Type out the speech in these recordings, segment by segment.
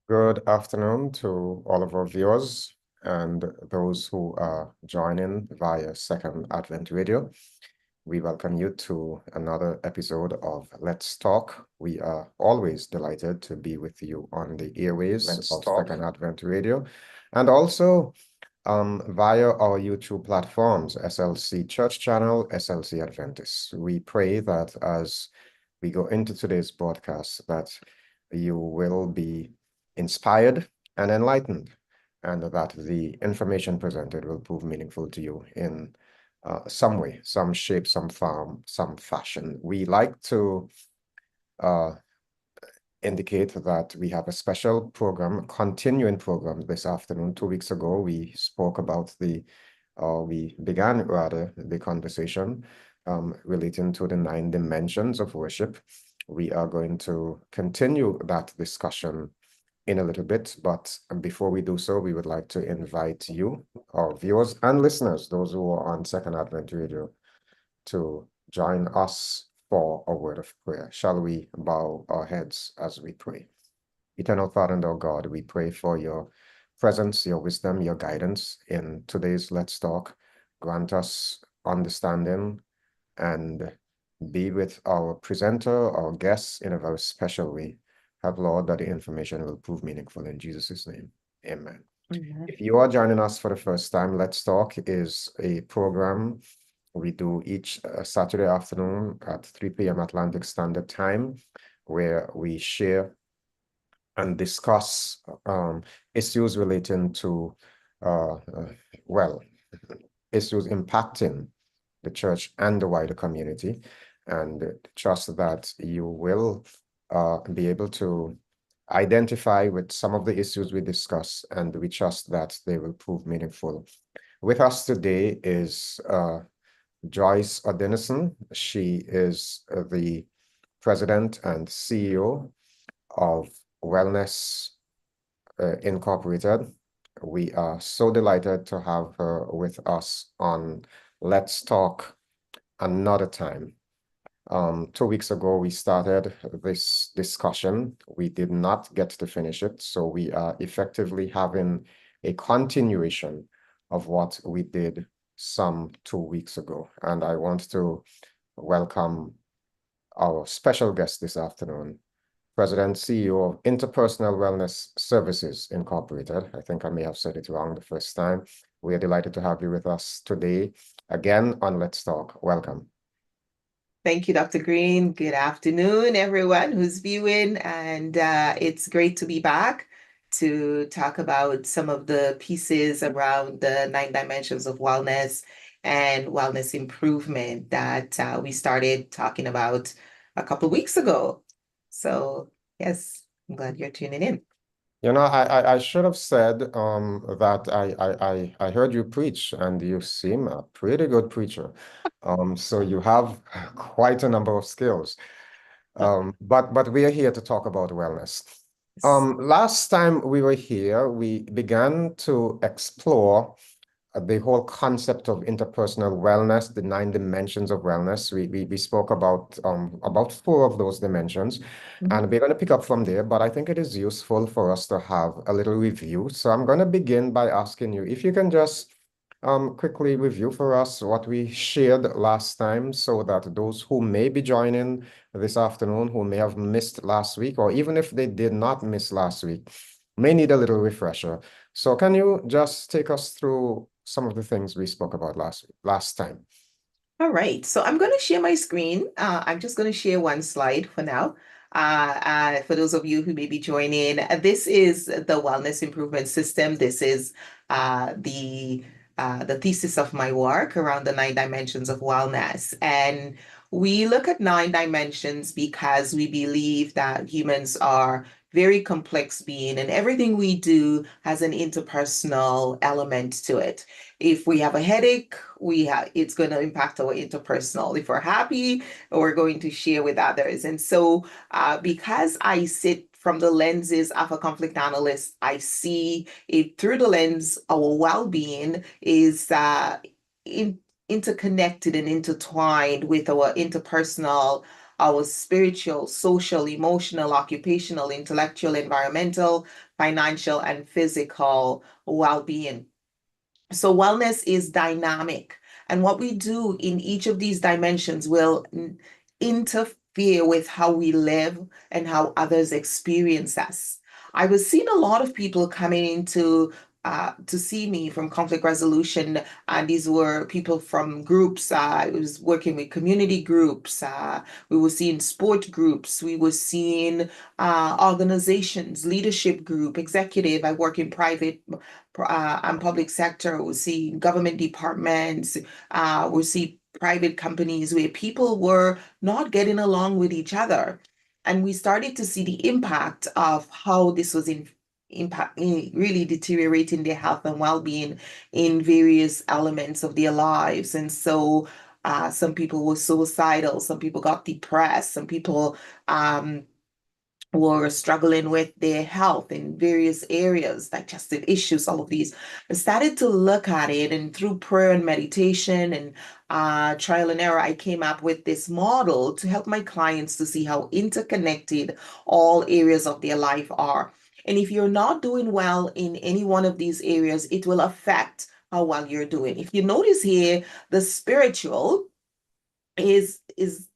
Good afternoon to all of our viewers and those who are joining via Second Advent Radio. We welcome you to another episode of Let's Talk. We are always delighted to be with you on the airways of Second Advent Radio and also via our YouTube platforms, SLC Church Channel, SLC Adventists. We pray that as we go into today's broadcast, that you will be inspired and enlightened, and that the information presented will prove meaningful to you in some way, some shape, some form, some fashion. We like to indicate that we have a special program, continuing program this afternoon. 2 weeks ago, we spoke about we began rather the conversation relating to the 9 dimensions of worship. We are going to continue that discussion in a little bit, but before we do so, we would like to invite you, our viewers and listeners, those who are on Second Advent Radio, to join us for a word of prayer. Shall we bow our heads as we pray? Eternal Father and our God, we pray for your presence, your wisdom, your guidance in today's Let's Talk. Grant us understanding and be with our presenter, our guests in a very special way. Have, Lord, that the information will prove meaningful in Jesus' name. Amen. If you are joining us for the first time, Let's Talk is a program we do each Saturday afternoon at 3 p.m. Atlantic Standard Time, where we share and discuss issues relating to, issues impacting the church and the wider community, and trust that you will be able to identify with some of the issues we discuss, and we trust that they will prove meaningful. With us today is Joyce Odidison. She is the president and CEO of Wellness Incorporated. We are so delighted to have her with us on Let's Talk another time. 2 weeks ago, we started this discussion. We did not get to finish it, so we are effectively having a continuation of what we did some 2 weeks ago. And I want to welcome our special guest this afternoon, President CEO of Interpersonal Wellness Services Incorporated. I think I may have said it wrong the first time. We are delighted to have you with us today again on Let's Talk. Welcome. Thank you, Dr. Greene. Good afternoon, everyone who's viewing. And it's great to be back to talk about some of the pieces around the 9 dimensions of wellness and wellness improvement that we started talking about a couple of weeks ago. So, yes, I'm glad you're tuning in. You know, I should have said that I heard you preach, and you seem a pretty good preacher. So you have quite a number of skills. But we are here to talk about wellness. Last time we were here, we began to explore the whole concept of interpersonal wellness, the 9 dimensions of wellness. We spoke about 4 of those dimensions, and we're going to pick up from there. But I think it is useful for us to have a little review. So I'm going to begin by asking you if you can just quickly review for us what we shared last time, so that those who may be joining this afternoon, who may have missed last week, or even if they did not miss last week, may need a little refresher. So can you just take us through some of the things we spoke about last time? All right, so I'm going to share my screen. I'm just going to share one slide for now. For those of you who may be joining, this is the Wellness Improvement System. This is the thesis of my work around the 9 dimensions of wellness. And we look at 9 dimensions because we believe that humans are very complex being, and everything we do has an interpersonal element to it. If we have a headache, it's going to impact our interpersonal. If we're happy, we're going to share with others. And so because I sit from the lenses of a conflict analyst, I see it through the lens, our well-being is interconnected and intertwined with our interpersonal our spiritual, social, emotional, occupational, intellectual, environmental, financial, and physical well-being. So wellness is dynamic, and what we do in each of these dimensions will interfere with how we live and how others experience us. I was seeing a lot of people coming into to see me from conflict resolution, and these were people from groups. I was working with community groups. We were seeing sport groups. We were seeing organizations, leadership group, executive. I work in private and public sector. We see government departments. We see private companies where people were not getting along with each other. And we started to see the impact of how this was really deteriorating their health and well-being in various elements of their lives. And so some people were suicidal, some people got depressed, some people were struggling with their health in various areas, digestive issues, all of these. I started to look at it, and through prayer and meditation and trial and error, I came up with this model to help my clients to see how interconnected all areas of their life are. And if you're not doing well in any one of these areas, it will affect how well you're doing. If you notice here, the spiritual is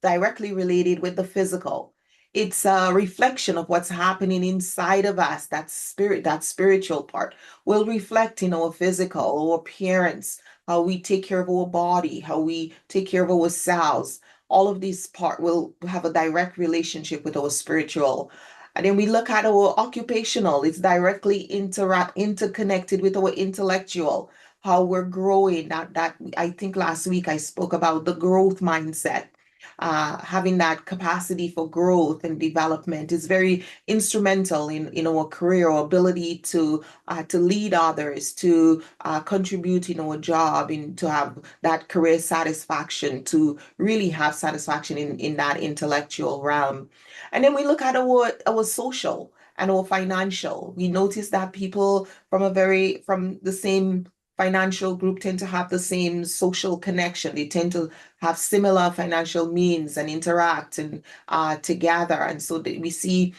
directly related with the physical. It's a reflection of what's happening inside of us. That spirit, that spiritual part will reflect in our physical, our appearance, how we take care of our body, how we take care of ourselves. All of these part will have a direct relationship with our spiritual. And then we look at our occupational, it's directly interconnected with our intellectual, how we're growing. That I think last week I spoke about the growth mindset. Having that capacity for growth and development is very instrumental in our career, our ability to lead others, to contribute in our job, and to have that career satisfaction, to really have satisfaction in that intellectual realm. And then we look at our social and our financial. We notice that people from the same financial group tend to have the same social connection. They tend to have similar financial means and interact and together. And so we see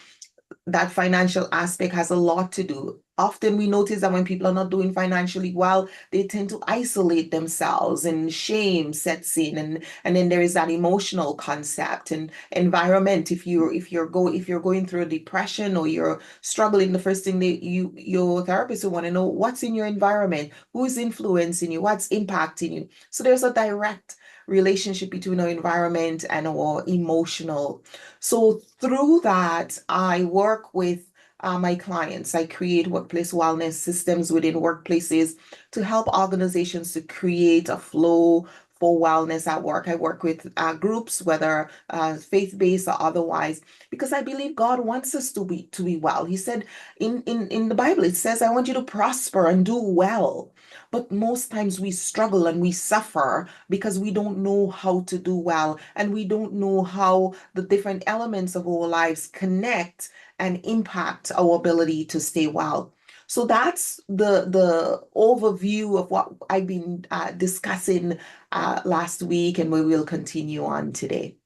that financial aspect has a lot to do. Often we notice that when people are not doing financially well, they tend to isolate themselves and shame sets in, and then there is that emotional concept and environment. If you're going through a depression or you're struggling, the first thing that your therapist will want to know, what's in your environment, who is influencing you, what's impacting you. So there's a direct relationship between our environment and our emotional. So through that, I work with my clients. I create workplace wellness systems within workplaces to help organizations to create a flow for wellness at work. I work with groups, whether faith-based or otherwise, because I believe God wants us to be well. He said in the Bible, it says, I want you to prosper and do well. But most times we struggle and we suffer because we don't know how to do well, and we don't know how the different elements of our lives connect and impact our ability to stay well. So that's the overview of what I've been discussing last week, and we will continue on today.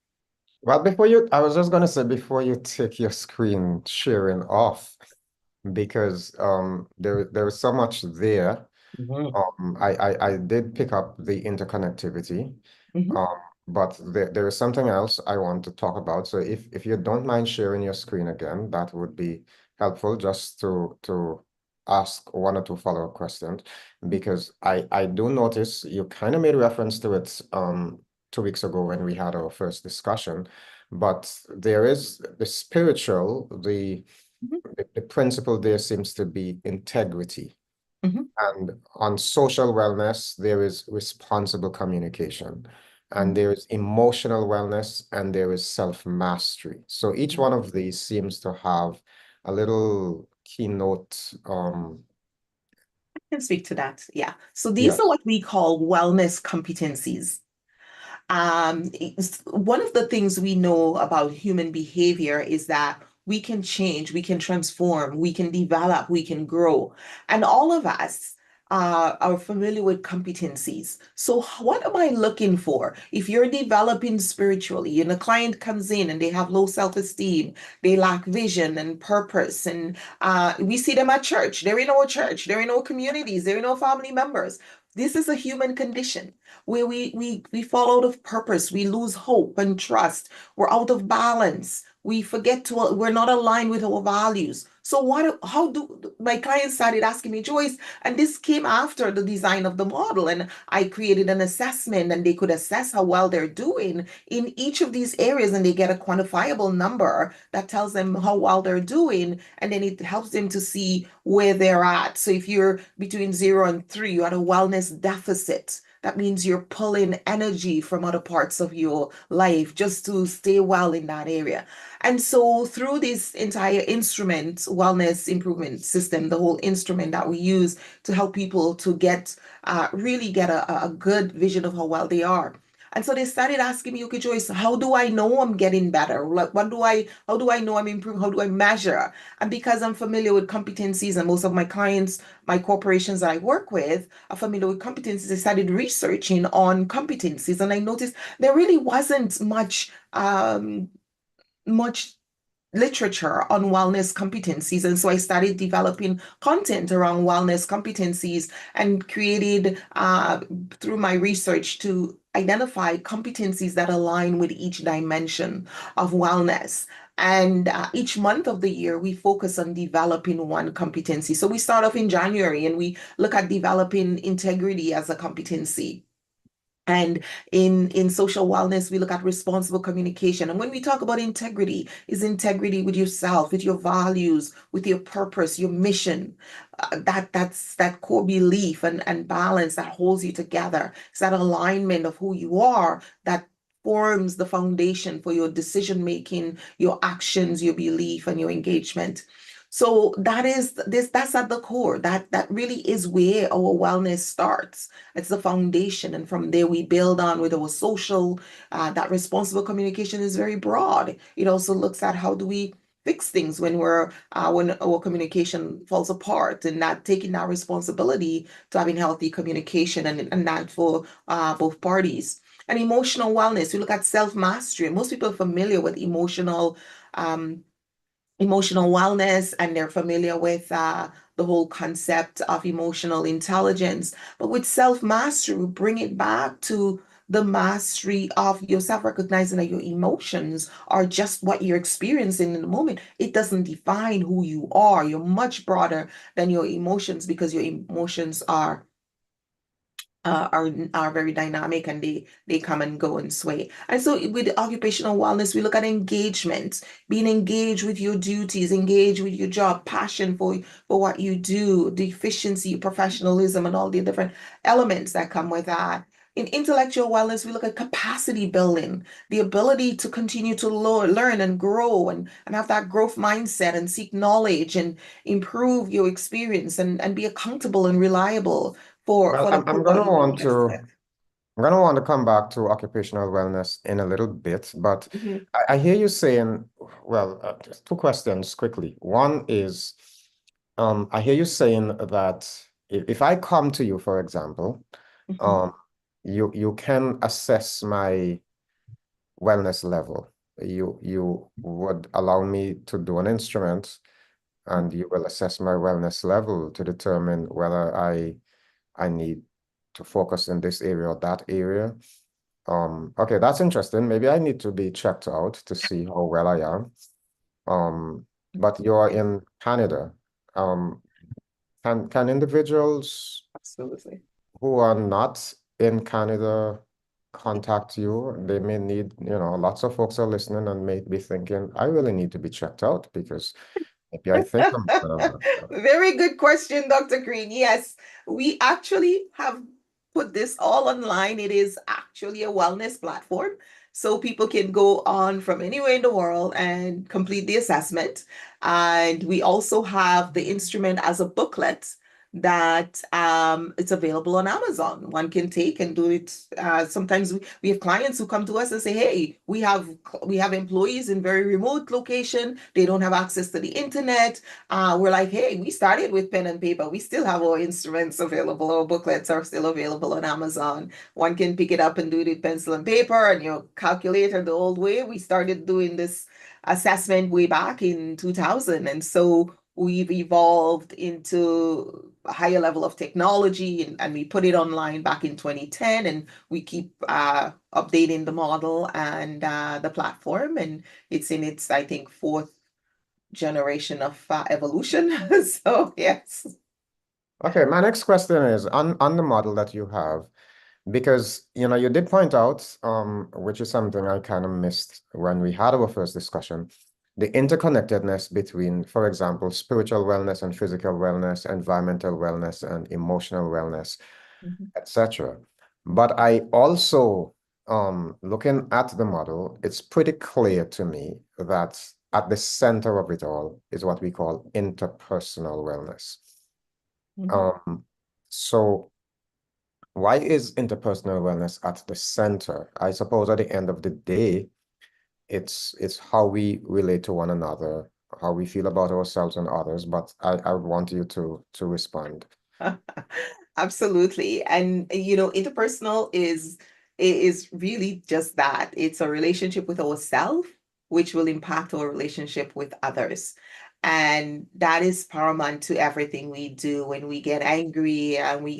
Well, I was just going to say before you take your screen sharing off, because there is so much there. Mhm, I did pick up the interconnectivity, mhm. um, but there is something else I want to talk about. So if you don't mind sharing your screen again, that would be helpful, just to ask one or two follow-up questions, because I do notice you kind of made reference to it 2 weeks ago when we had our first discussion, but there is the spiritual, Mhm, the principle there seems to be integrity. mhm, And on social wellness, there is responsible communication, and mhm, there is emotional wellness, and there is self-mastery. So each mhm. one of these seems to have a little keynote. I can speak to that. Yeah. So these are Yes. what we call wellness competencies. One of the things we know about human behavior is that we can change, we can transform, we can develop, we can grow. And all of us are familiar with competencies. So what am I looking for? If you're developing spiritually and a client comes in and they have low self-esteem, they lack vision and purpose, and we see them at church. They're in our church, they're in our communities, they're in our family members. This is a human condition where we fall out of purpose, we lose hope and trust, we're out of balance, we're not aligned with our values. So how do my clients started asking me, Joyce, and this came after the design of the model, and I created an assessment, and they could assess how well they're doing in each of these areas, and they get a quantifiable number that tells them how well they're doing, and then it helps them to see where they're at. So if you're between 0 and 3, you're at a wellness deficit. That means you're pulling energy from other parts of your life just to stay well in that area. And so through this entire instrument, wellness improvement system, the whole instrument that we use to help people to really get a good vision of how well they are. And so they started asking me, okay, Joyce, how do I know I'm getting better? Like, how do I know I'm improving? How do I measure? And because I'm familiar with competencies, and most of my clients, my corporations that I work with are familiar with competencies, I started researching on competencies, and I noticed there really wasn't much literature on wellness competencies. And so I started developing content around wellness competencies and created, through my research, to identify competencies that align with each dimension of wellness. And each month of the year, we focus on developing one competency. So we start off in January and we look at developing integrity as a competency. And in social wellness, we look at responsible communication. And when we talk about integrity, is integrity with yourself, with your values, with your purpose, your mission. That's that core belief and balance that holds you together. It's that alignment of who you are that forms the foundation for your decision making, your actions, your belief, and your engagement. So that's at the core. That really is where our wellness starts. It's the foundation, and from there we build on with our social. That responsible communication is very broad. It also looks at how do we fix things when our communication falls apart, and not taking that responsibility to having healthy communication, and that for both parties. And emotional wellness, we look at self-mastery. Most people are familiar with um, emotional wellness, and they're familiar with the whole concept of emotional intelligence. But with self-mastery, we bring it back to the mastery of yourself, recognizing that your emotions are just what you're experiencing in the moment. It doesn't define who you are. You're much broader than your emotions, because your emotions are very dynamic, and they come and go and sway. And so with occupational wellness, we look at engagement, being engaged with your duties, engaged with your job, passion for what you do, the efficiency, professionalism, and all the different elements that come with that. In intellectual wellness, we look at capacity building, the ability to continue to learn and grow, and have that growth mindset, and seek knowledge and improve your experience, and be accountable and reliable Well, for what you invest with. I'm gonna want to come back to occupational wellness in a little bit, but Mhm, I hear you saying, well, just two questions quickly. One is, I hear you saying that if I come to you, for example, mhm, um, you can assess my wellness level. You would allow me to do an instrument, and you will assess my wellness level to determine whether I need to focus in this area or that area. Okay, that's interesting. Maybe I need to be checked out to see how well I am. But you're in Canada. Um, can individuals absolutely. who are not in Canada contact you? They may need, lots of folks are listening and may be thinking, I really need to be checked out because maybe I think I'm. Very good question, Dr. Greene. Yes, we actually have put this all online. It is actually a wellness platform. So people can go on from anywhere in the world and complete the assessment. And we also have the instrument as a booklet that it's available on Amazon. One can take and do it. Sometimes we have clients who come to us and say, "Hey, we have employees in very remote location. They don't have access to the internet." We're like, "Hey, we started with pen and paper. We still have our instruments available. Our booklets are still available on Amazon. One can pick it up and do it with pencil and paper and your calculator the old way. We started doing this assessment way back in 2000, and so we've evolved into a higher level of technology, and we put it online back in 2010, and we keep updating the model and the platform, and it's in its, I think, fourth generation of evolution. So yes. Okay, my next question is on the model that you have, because you did point out, which is something I kind of missed when we had our first discussion, the interconnectedness between, for example, spiritual wellness and physical wellness, environmental wellness and emotional wellness, Mhm. etc. But I also, looking at the model, it's pretty clear to me that at the center of it all is what we call interpersonal wellness. Mhm. Um, so why is interpersonal wellness at the center? I suppose at the end of the day, it's how we relate to one another, how we feel about ourselves and others, but I would want you to respond. Absolutely. And interpersonal is really just that. It's a relationship with ourselves, which will impact our relationship with others. And that is paramount to everything we do. When we get angry and we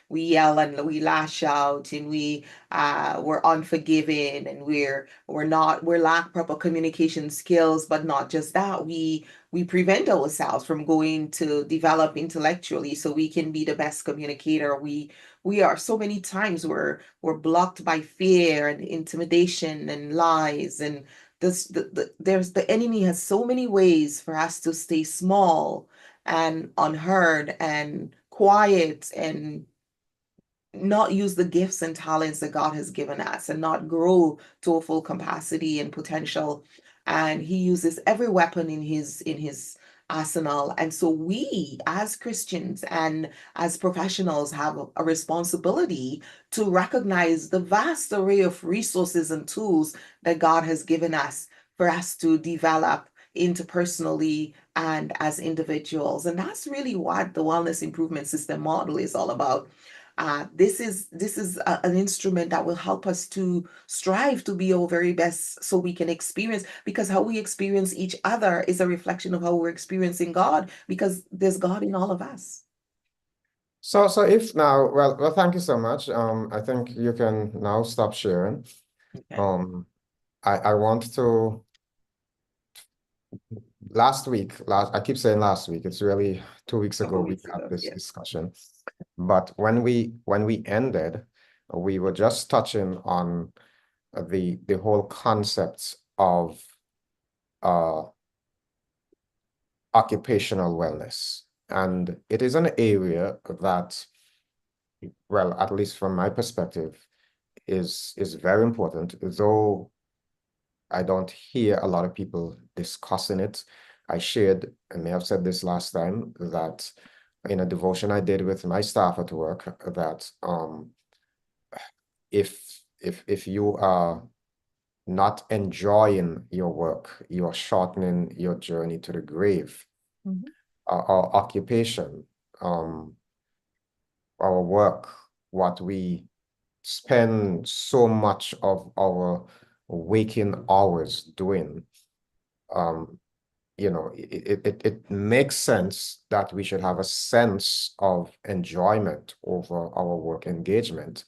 yell and we lash out and we're unforgiving and we're lack proper communication skills, but not just that, we prevent ourselves from going to develop intellectually so we can be the best communicator. We are so many times we're blocked by fear and intimidation and lies, and the enemy has so many ways for us to stay small and unheard and quiet and not use the gifts and talents that God has given us and not grow to a full capacity and potential. And he uses every weapon in his arsenal. And so we as Christians and as professionals have a responsibility to recognize the vast array of resources and tools that God has given us for us to develop interpersonally and as individuals. And that's really what the wellness improvement system model is all about. This is an instrument that will help us to strive to be our very best so we can experience, because how we experience each other is a reflection of how we're experiencing God, because there's God in all of us. So if now, well, thank you so much. I think you can now stop sharing. Okay. Um, I want to I keep saying last week, it's really 2 weeks ago Couple we weeks had ago, this yeah. discussion. But when we ended, we were just touching on the whole concepts of uh occupational wellness. And it is an area that, well, at least from my perspective, is very important, though I don't hear a lot of people discussing it. I may have said this last time, that in a devotion I did with my staff at work, that if you are not enjoying your work, you are shortening your journey to the grave. Mhm. Our occupation, um, our work, what we spend so much of our waking hours doing, um, it makes sense that we should have a sense of enjoyment over our work engagement.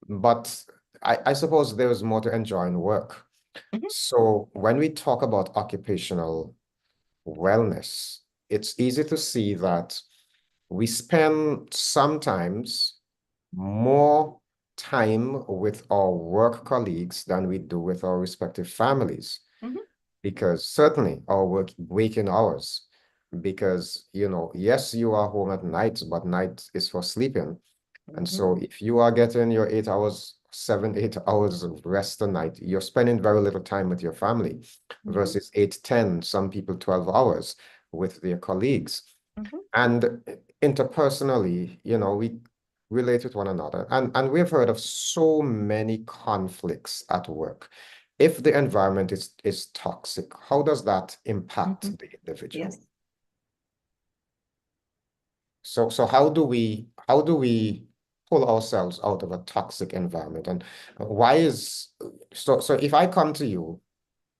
But I suppose there's more to enjoy in work. Mhm. So when we talk about occupational wellness, it's easy to see that we spend sometimes more time with our work colleagues than we do with our respective families, Mhm. because certainly our waking hours, because yes, you are home at night, but night is for sleeping. And Mhm. so if you are getting your 8 hours, 7, 8 hours of rest a night, you're spending very little time with your family, Mhm. versus 8, 10, some people 12 hours with their colleagues. Mhm. And interpersonally, we relate with one another. And we've heard of so many conflicts at work. If the environment is toxic, how does that impact the individual? Yes. So how do we pull ourselves out of a toxic environment? And why is so if I come to you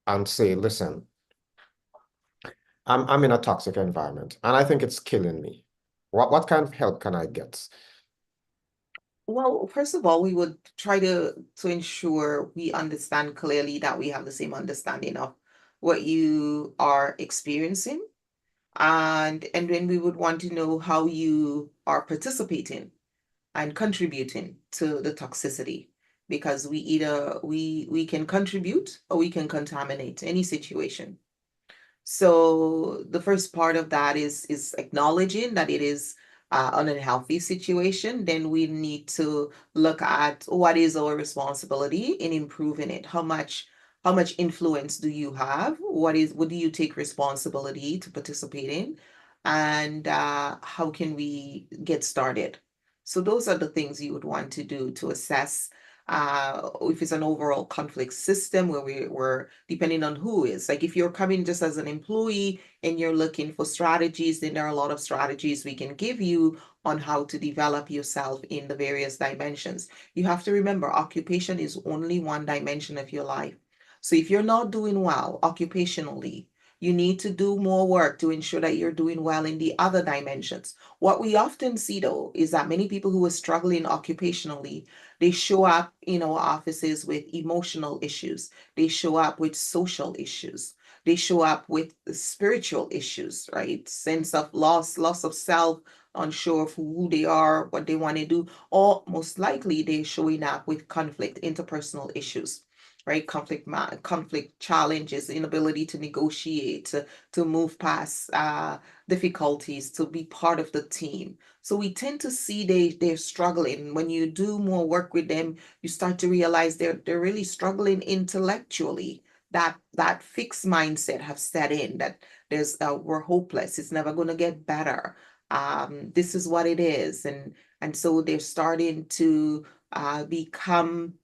and say, listen, I'm in a toxic environment and I think it's killing me. What kind of help can I get? Well, first of all, we would try to ensure we understand clearly that we have the same understanding of what you are experiencing. And then we would want to know how you are participating and contributing to the toxicity, because we can contribute or we can contaminate any situation. So the first part of that is acknowledging that it is an unhealthy situation. Then we need to look at what is our responsibility in improving it. How much influence do you have? What do you take responsibility to participate in? And how can we get started? So those are the things you would want to do to assess if it's an overall conflict system where we're depending on who is. Like if you're coming just as an employee and you're looking for strategies, then there are a lot of strategies we can give you on how to develop yourself in the various dimensions. You have to remember, occupation is only one dimension of your life. So if you're not doing well occupationally, you need to do more work to ensure that you're doing well in the other dimensions. What we often see though is that many people who are struggling occupationally, they show up in our offices with emotional issues. They show up with social issues. They show up with spiritual issues, right? Sense of loss of self, unsure of who they are, what they want to do, or most likely they're showing up with conflict, interpersonal issues, right? Conflict challenges, inability to negotiate, to move past difficulties, to be part of the team. So we tend to see they're struggling. When you do more work with them, you start to realize they're really struggling intellectually. That fixed mindset have set in that we're hopeless. It's never going to get better. This is what it is, and so they're starting to become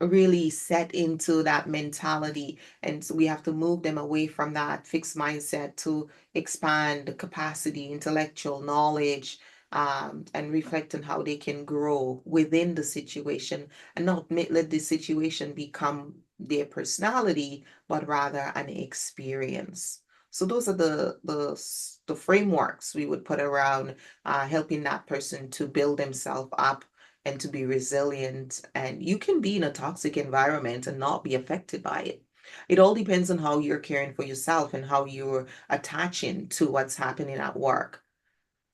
really set into that mentality. And so we have to move them away from that fixed mindset to expand the capacity, intellectual knowledge, and reflect on how they can grow within the situation and not let the situation become their personality, but rather an experience. So those are the frameworks we would put around helping that person to build themselves up and to be resilient. And you can be in a toxic environment and not be affected by it. It all depends on how you're caring for yourself and how you're attaching to what's happening at work.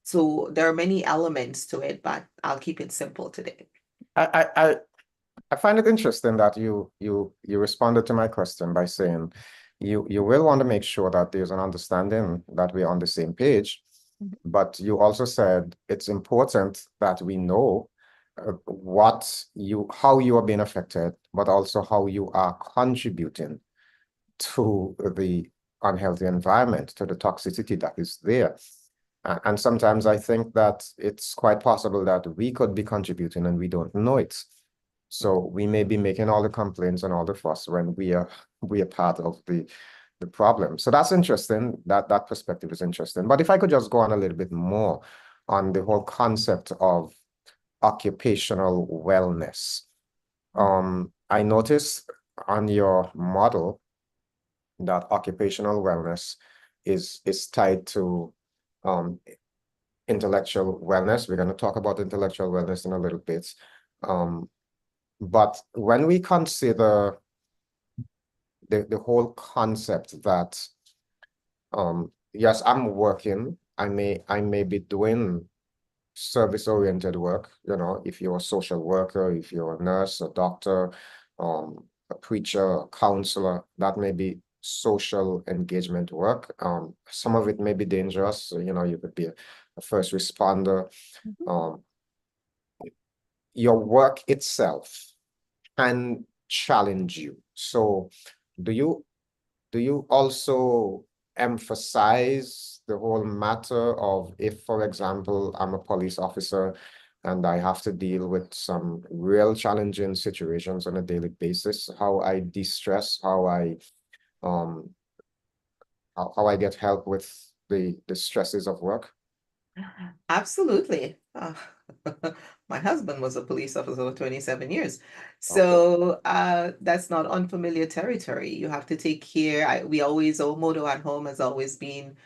So there are many elements to it, but I'll keep it simple today. I find it interesting that you responded to my question by saying you will want to make sure that there's an understanding that we're on the same page, but you also said it's important that we know how you are being affected, but also how you are contributing to the unhealthy environment, to the toxicity that is there. And sometimes I think that it's quite possible that we could be contributing and we don't know it. So we may be making all the complaints and all the fuss when we are part of the problem. So that's interesting. That perspective is interesting. But if I could just go on a little bit more on the whole concept of occupational wellness. I noticed on your model that occupational wellness is tied to intellectual wellness. We're going to talk about intellectual wellness in a little bit. But when we consider the whole concept that yes, I'm working, I may be doing service-oriented work, if you're a social worker, if you're a nurse, a doctor, a preacher, a counselor, that may be social engagement work. Some of it may be dangerous. So, you could be a first responder. Your work itself can challenge you. So do you also emphasize the whole matter of if, for example, I'm a police officer and I have to deal with some real challenging situations on a daily basis, how I de-stress, um how I get help with the stresses of work. Absolutely. My husband was a police officer for 27 years. Okay. So that's not unfamiliar territory. You have to take care. We always, our motto at home has always been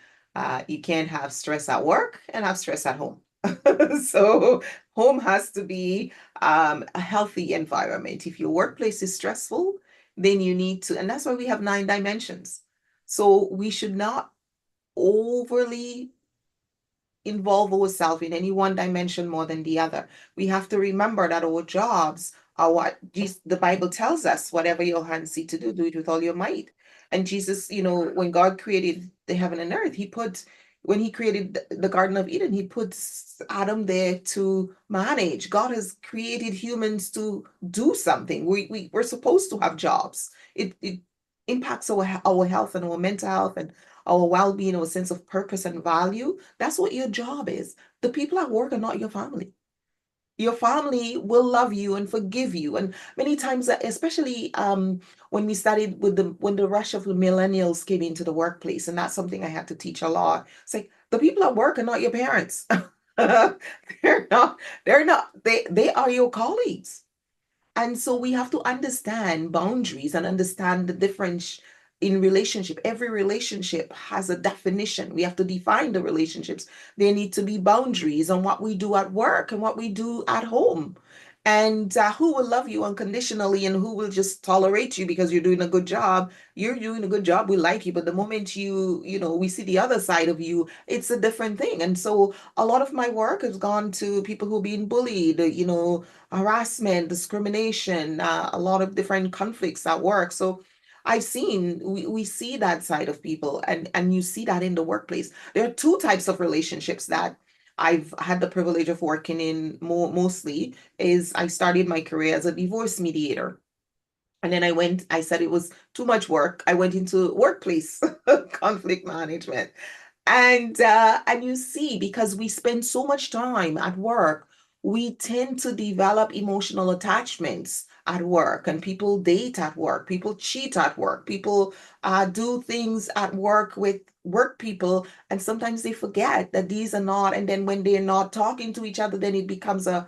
you can't have stress at work and have stress at home. So home has to be a healthy environment. If your workplace is stressful, then you need to, and that's why we have 9 dimensions. So we should not overly involve ourselves in any one dimension more than the other. We have to remember that our jobs are what the Bible tells us, whatever your hands see to do, do it with all your might. And Jesus, when God created the heaven and earth, when he created the Garden of Eden, he put Adam there to manage. God has created humans to do something. We're supposed to have jobs. It impacts our health and our mental health and our well-being, our sense of purpose and value. That's what your job is. The people at work are not your family. Your family will love you and forgive you. And many times, especially when we started with when the rush of the millennials came into the workplace, and that's something I had to teach a lot. It's like the people at work are not your parents. They're not, they are your colleagues. And so we have to understand boundaries and understand the difference in relationship. Every relationship has a definition. We have to define the relationships. There need to be boundaries on what we do at work and what we do at home. And who will love you unconditionally and who will just tolerate you because you're doing a good job. You're doing a good job. We like you. But the moment we see the other side of you, it's a different thing. And so a lot of my work has gone to people who are being bullied, harassment, discrimination, a lot of different conflicts at work. So we see that side of people, and you see that in the workplace. There are two types of relationships that I've had the privilege of working in mostly is I started my career as a divorce mediator. And then I said it was too much work. I went into workplace conflict management. And you see, because we spend so much time at work, we tend to develop emotional attachments at work, and people date at work, people cheat at work, people do things at work with work people, and sometimes they forget that these are not, and then when they're not talking to each other, then it becomes a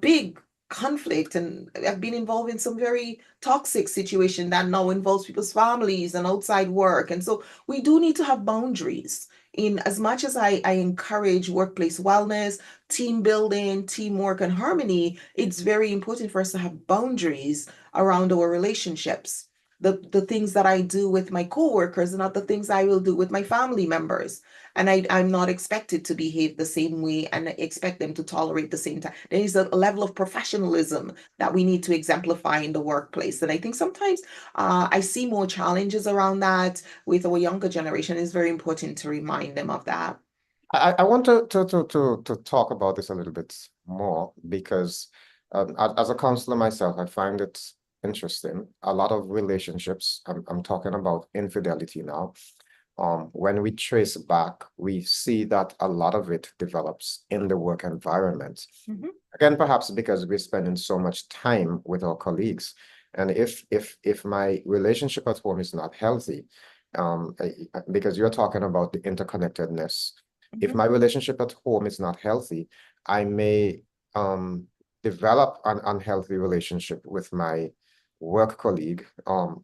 big conflict. And I've been involved in some very toxic situation that now involves people's families and outside work. And so we do need to have boundaries in as much as I encourage workplace wellness, team building, teamwork, and harmony. It's very important for us to have boundaries around our relationships. The things that I do with my coworkers are not the things I will do with my family members. And I'm not expected to behave the same way and expect them to tolerate the same time. There is a level of professionalism that we need to exemplify in the workplace. And I think sometimes I see more challenges around that with our younger generation. It's very important to remind them of that. I want to talk about this a little bit more because as a counselor myself, I find it interesting. A lot of relationships, I'm talking about infidelity now. When we trace back, we see that a lot of it develops in the work environment. Mhm. Again, perhaps because we're spending so much time with our colleagues. And if my relationship at home is not healthy, because you're talking about the interconnectedness, if Mhm. my relationship at home is not healthy, I may develop an unhealthy relationship with my work colleague,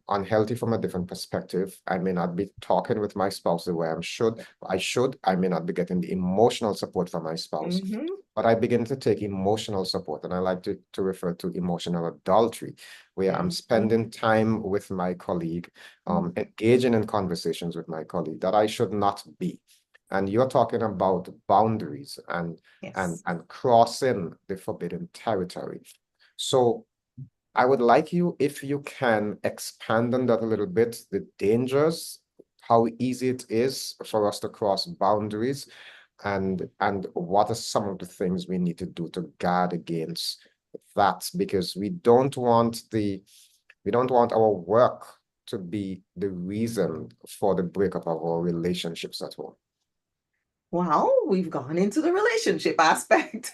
unhealthy from a different perspective. I may not be talking with my spouse the way I may not be getting the emotional support from my spouse, Mhm. but I begin to take emotional support, and I like to refer to emotional adultery, where I'm Mhm. spending time with my colleague, Mhm. engaging in conversations with my colleague that I should not be. And you're talking about boundaries and Yes. crossing the forbidden territory. So I would like you, if you can, expand on that a little bit, the dangers, how easy it is for us to cross boundaries, and what are some of the things we need to do to guard against that, because we don't want our work to be the reason for the breakup of our relationships at home? Well, we've gone into the relationship aspect.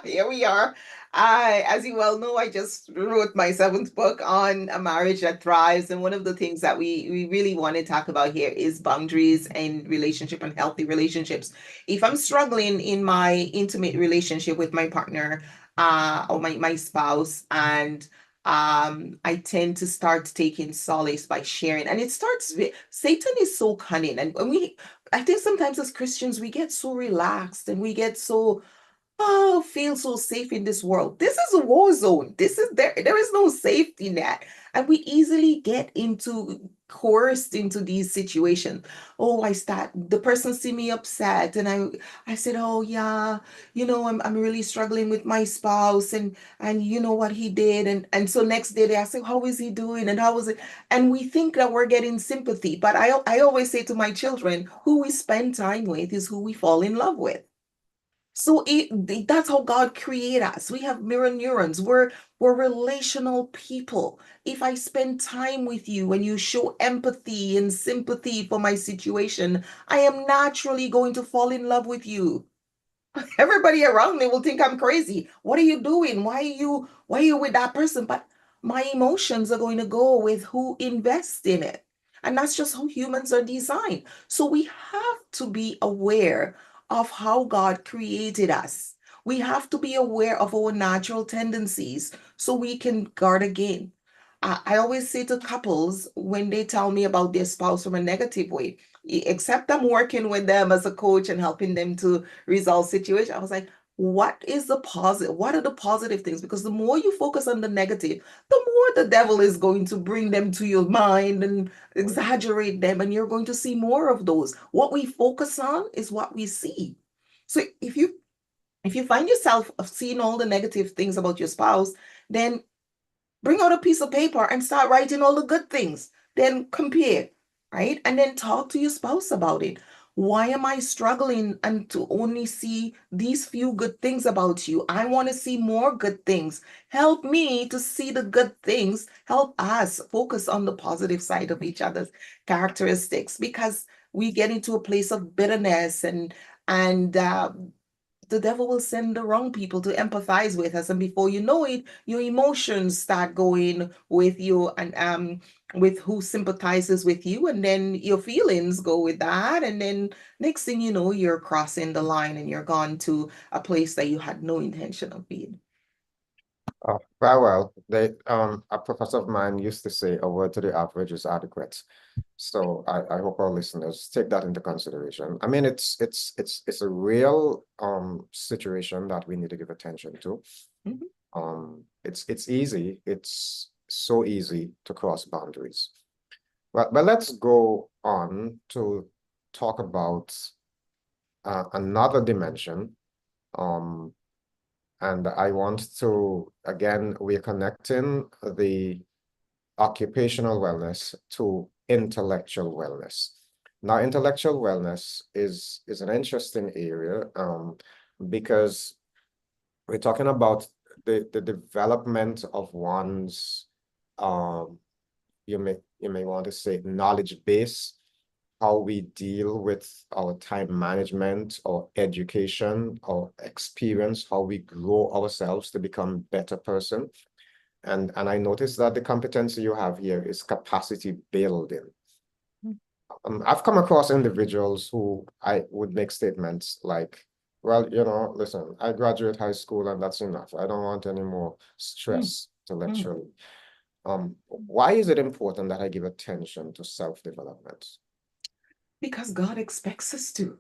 Here we are. As you well know, I just wrote my seventh book on a marriage that thrives. And one of the things that we really want to talk about here is boundaries and relationship and healthy relationships. If I'm struggling in my intimate relationship with my partner, or my spouse, and I tend to start taking solace by sharing. And it starts with Satan is so cunning. And I think sometimes as Christians, we get so relaxed and we get so, oh, feel so safe in this world. This is a war zone. There is no safety net. And we easily get coerced into these situations. Oh, the person see me upset. And I said, oh yeah, I'm really struggling with my spouse and you know what he did. And so next day they ask, how is he doing? And how was it? And we think that we're getting sympathy. But I always say to my children, who we spend time with is who we fall in love with. So that's how God created us. We have mirror neurons. We're relational people. If I spend time with you and you show empathy and sympathy for my situation, I am naturally going to fall in love with you. Everybody around me will think I'm crazy. What are you doing? Why are you with that person? But my emotions are going to go with who invests in it. And that's just how humans are designed. So we have to be aware of how God created us. We have to be aware of our natural tendencies so we can guard again. I always say to couples when they tell me about their spouse from a negative way, except I'm working with them as a coach and helping them to resolve situation. I was like, what is the positive? What are the positive things? Because the more you focus on the negative, the more the devil is going to bring them to your mind and exaggerate them, and you're going to see more of those. What we focus on is what we see. So if you find yourself seeing all the negative things about your spouse, then bring out a piece of paper and start writing all the good things. Then compare, right? And then talk to your spouse about it. Why am I struggling and to only see these few good things about you? I want to see more good things. Help me to see the good things. Help us focus on the positive side of each other's characteristics, because we get into a place of bitterness and the devil will send the wrong people to empathize with us, and before you know it, your emotions start going with you and with who sympathizes with you, and then your feelings go with that, and then next thing you know, you're crossing the line and you're gone to a place that you had no intention of being. Very well. A professor of mine used to say, a word to the average is adequate. So I hope our listeners take that into consideration. I mean, it's a real situation that we need to give attention to. It's easy. It's so easy to cross boundaries. But let's go on to talk about another dimension. And I want to, again, we're connecting the occupational wellness to intellectual wellness. Now, intellectual wellness is an interesting area because we're talking about the development of one's you may want to say knowledge base, how we deal with our time management or education or experience, how we grow ourselves to become better person. And I noticed that the competency you have here is capacity building. I've come across individuals who I would make statements like, well, listen, I graduate high school and that's enough. I don't want any more stress intellectually. Why is it important that I give attention to self-development? Because God expects us to.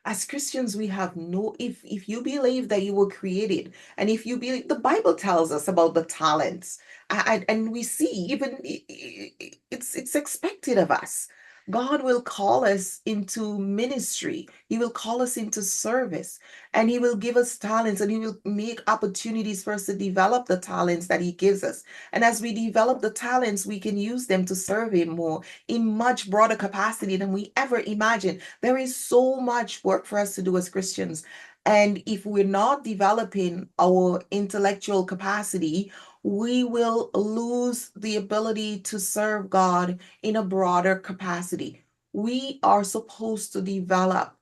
As Christians, we have if you believe that you were created, and if you believe, the Bible tells us about the talents, and we see even it's expected of us. God will call us into ministry. He will call us into service, and He will give us talents, and He will make opportunities for us to develop the talents that He gives us. And as we develop the talents, we can use them to serve Him more in much broader capacity than we ever imagined. There is so much work for us to do as Christians. And if we're not developing our intellectual capacity, we will lose the ability to serve God in a broader capacity. We are supposed to develop.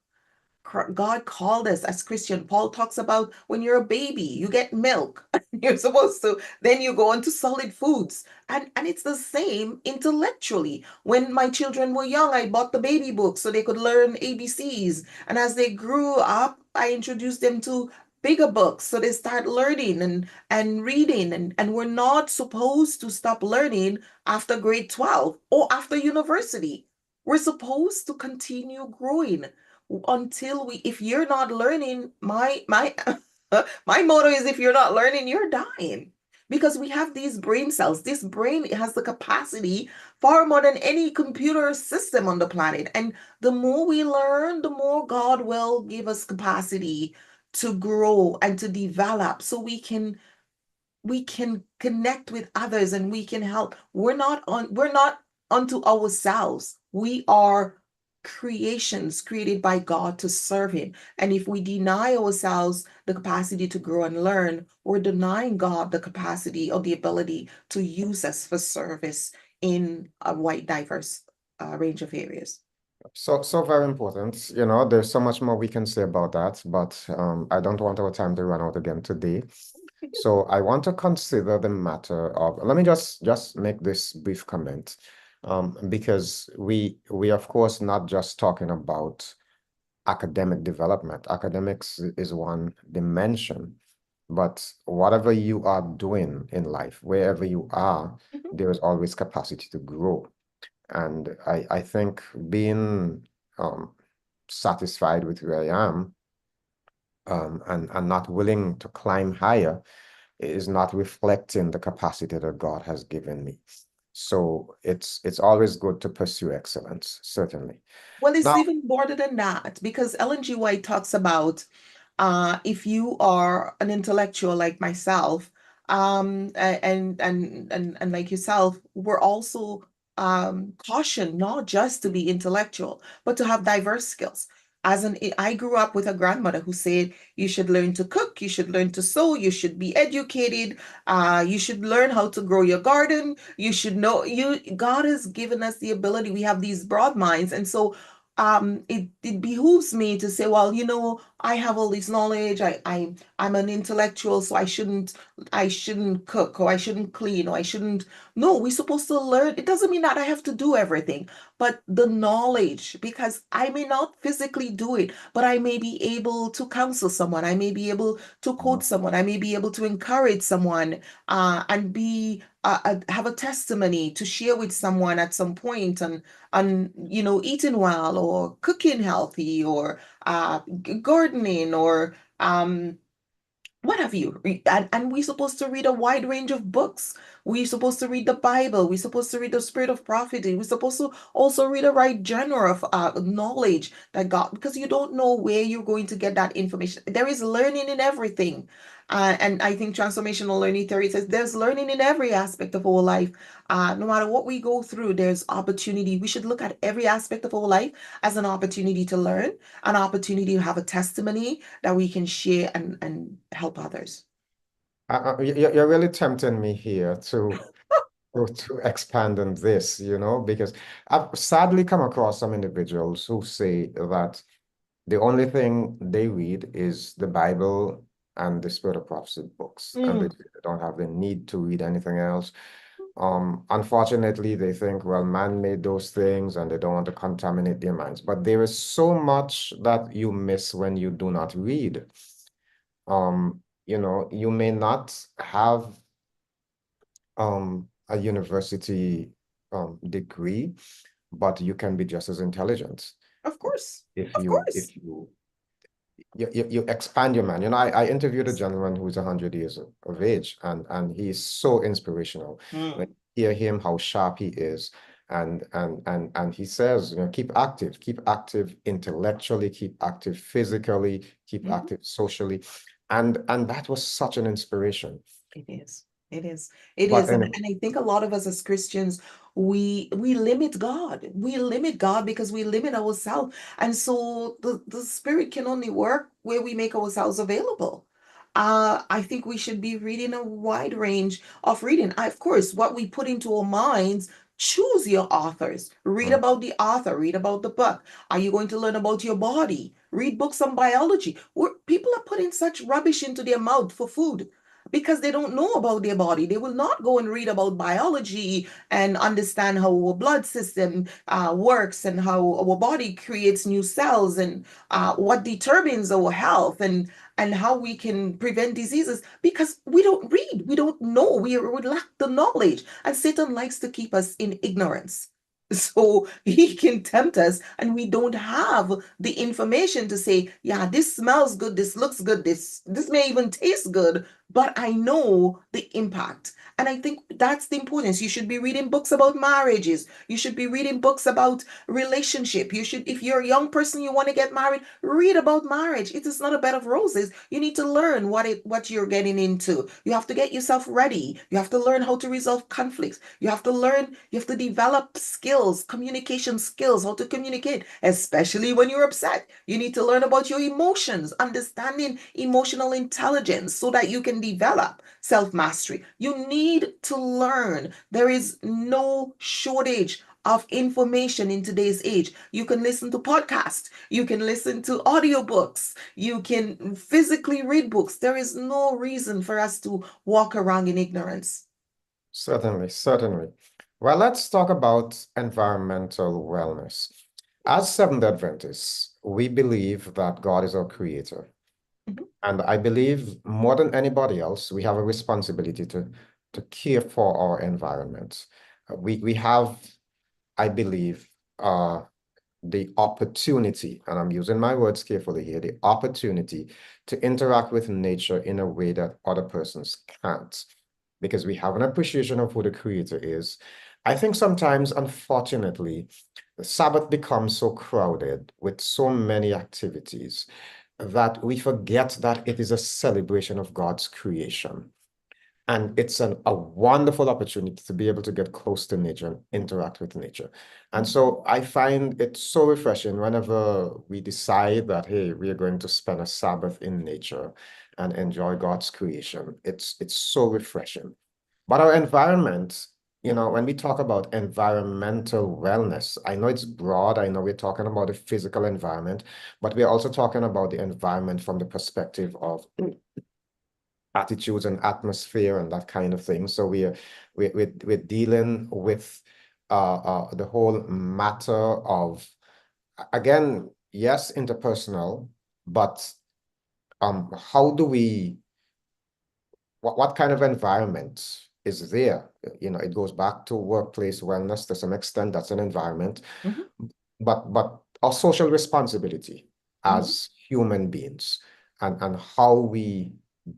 God called us as Christian. Paul talks about when you're a baby, you get milk. You're supposed to, then you go into solid foods. And it's the same intellectually. When my children were young, I bought the baby books so they could learn ABCs. And as they grew up, I introduced them to bigger books so they start learning and reading. And we're not supposed to stop learning after grade 12 or after university. We're supposed to continue growing until we, if you're not learning, my my motto is, if you're not learning, you're dying. Because we have these brain cells. This brain has the capacity far more than any computer system on the planet. And the more we learn, the more God will give us capacity to grow and to develop so we can connect with others and we can help. We're not unto ourselves. We are creations created by God to serve him. And if we deny ourselves the capacity to grow and learn, we're denying God the capacity or the ability to use us for service in a wide diverse range of areas. So very important. There's so much more we can say about that, but I don't want our time to run out again today. So I want to consider the matter of, let me just make this brief comment, because we of course not just talking about academic development. Academics is one dimension, but whatever you are doing in life, wherever you are, Mhm. there is always capacity to grow. And I think being satisfied with where I am, and not willing to climb higher is not reflecting the capacity that God has given me. So it's always good to pursue excellence, certainly. Well, it's Now, even more than that because Ellen G. White talks about if you are an intellectual like myself, and like yourself, we're also cautioned not just to be intellectual, but to have diverse skills. I grew up with a grandmother who said you should learn to cook, you should learn to sew, you should be educated, you should learn how to grow your garden, you should know God has given us the ability. We have these broad minds, and so it behooves me to say, well, I have all this knowledge. I'm an intellectual, so I shouldn't cook or I shouldn't clean or I shouldn't. No, we're supposed to learn. It doesn't mean that I have to do everything, but the knowledge, because I may not physically do it, but I may be able to counsel someone. I may be able to quote someone. I may be able to encourage someone, and have a testimony to share with someone at some point, and eating well or cooking healthy or gardening or what have you. And we're supposed to read a wide range of books. We're supposed to read the Bible. We're supposed to read the Spirit of Prophecy. We're supposed to also read a right genre of knowledge that God, because you don't know where you're going to get that information. There is learning in everything. And I think transformational learning theory says there's learning in every aspect of our life. No matter what we go through, there's opportunity. We should look at every aspect of our life as an opportunity to learn, an opportunity to have a testimony that we can share and help others. you're really tempting me here to expand on this, because I've sadly come across some individuals who say that the only thing they read is the Bible and the Spirit of Prophecy books, and they Mm, don't have the need to read anything else. Unfortunately, they think, well, man made those things and they don't want to contaminate their minds. But there is so much that you miss when you do not read. You may not have a university degree, but you can be just as intelligent of course. if Of you course. if you you expand your mind. I interviewed a gentleman who's 100 years of age, and he's so inspirational. When Mm, you hear him, how sharp he is, and he says, keep active intellectually, keep active physically, keep mhm. active socially, and that was such an inspiration. It is. It is. It But is. anyway, And I think a lot of us as Christians, we limit God. We limit God because we limit ourselves. And so the Spirit can only work where we make ourselves available. I think we should be reading a wide range of reading. Of course, what we put into our minds, choose your authors. Read mm, about the author, read about the book. Are you going to learn about your body? Read books on biology. People are putting such rubbish into their mouth for food because they don't know about their body. They will not go and read about biology and understand how our blood system works and how our body creates new cells and what determines our health and how we can prevent diseases because we don't read. We don't know. We lack the knowledge. And Satan likes to keep us in ignorance. So he can tempt us, and we don't have the information to say, yeah, this smells good, this looks good, this may even taste good, but I know the impact. And I think that's the importance. You should be reading books about marriages. You should be reading books about relationship. You should, if you're a young person, you want to get married, read about marriage. It is not a bed of roses. You need to learn what you're getting into. You have to get yourself ready. You have to learn how to resolve conflicts. You have to develop skills, communication skills, how to communicate, especially when you're upset. You need to learn about your emotions, understanding emotional intelligence so that you can develop self mastery. You need to learn. There is no shortage of information in today's age. You can listen to podcasts, you can listen to audiobooks, you can physically read books. There is no reason for us to walk around in ignorance. certainly, certainly. Well, let's talk about environmental wellness. As Seventh Adventists, we believe that God is our creator. Mhm, And I believe more than anybody else, we have a responsibility to care for our environment. We have, I believe, the opportunity, and I'm using my words carefully here, the opportunity to interact with nature in a way that other persons can't, because we have an appreciation of who the creator is. I think sometimes, unfortunately, the Sabbath becomes so crowded with so many activities that we forget that it is a celebration of God's creation. And it's a wonderful opportunity to be able to get close to nature and interact with nature. And mhm. so I find it so refreshing whenever we decide that, hey, we are going to spend a Sabbath in nature and enjoy God's creation. It's so refreshing. But our environment, when we talk about environmental wellness, I know it's broad. I know we're talking about the physical environment, but we're also talking about the environment from the perspective of attitudes and atmosphere and that kind of thing. So we're dealing with the whole matter of, again, yes, interpersonal, but how do we, what kind of environment is there? It goes back to workplace wellness to some extent. That's an environment, Mhm, but our social responsibility mhm. as human beings, and how we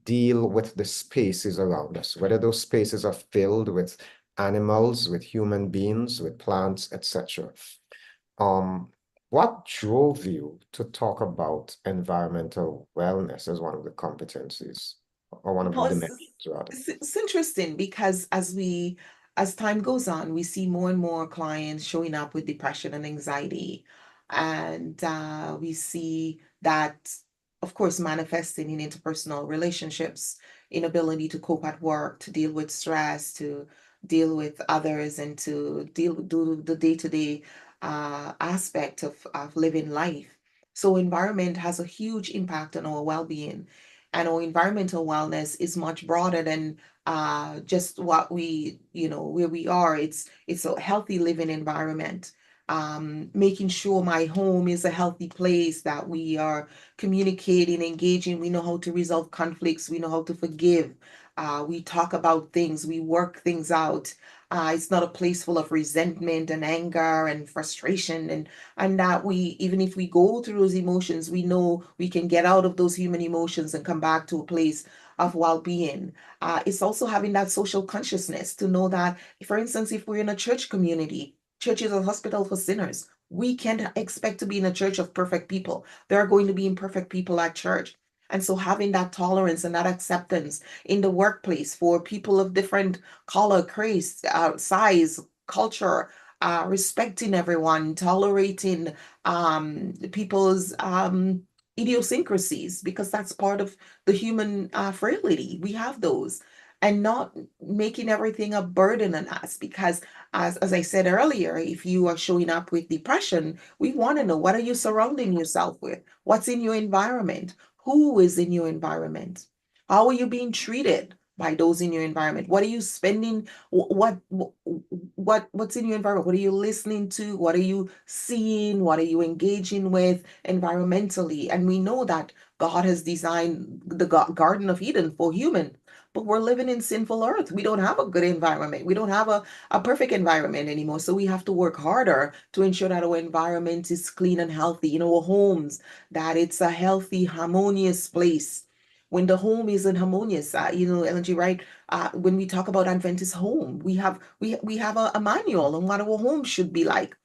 deal with the spaces around us, whether those spaces are filled with animals, with human beings, with plants, etc. Um, what drove you to talk about environmental wellness as one of the competencies, or one of the No, dimensions, rather? it's interesting because as time goes on, we see more and more clients showing up with depression and anxiety. And we see that, of course, manifesting in interpersonal relationships, inability to cope at work, to deal with stress, to deal with others, and to do the day-to-day aspect of living life. So environment has a huge impact on our well-being. And our environmental wellness is much broader than just what where we are. It's a healthy living environment. Making sure my home is a healthy place, that we are communicating, engaging, we know how to resolve conflicts, we know how to forgive. We talk about things, we work things out. It's not a place full of resentment and anger and frustration, and that we, even if we go through those emotions, we know we can get out of those human emotions and come back to a place of well-being. It's also having that social consciousness to know that, for instance, if we're in a church community, church is a hospital for sinners. We can't expect to be in a church of perfect people. There are going to be imperfect people at church. And so having that tolerance and that acceptance in the workplace for people of different color, race, size, culture, respecting everyone, tolerating people's idiosyncrasies, because that's part of the human frailty. We have those. And not making everything a burden on us, because as I said earlier, if you are showing up with depression, we want to know, what are you surrounding yourself with? What's in your environment? Who is in your environment? How are you being treated by those in your environment? What are you spending? What's in your environment? What are you listening to? What are you seeing? What are you engaging with environmentally? And we know that God has designed the Garden of Eden for human, but we're living in sinful earth. We don't have a good environment. We don't have a perfect environment anymore. So we have to work harder to ensure that our environment is clean and healthy in our homes, that it's a healthy, harmonious place. When the home isn't harmonious, LNG, right? When we talk about Adventist home, we have a manual on what our home should be like.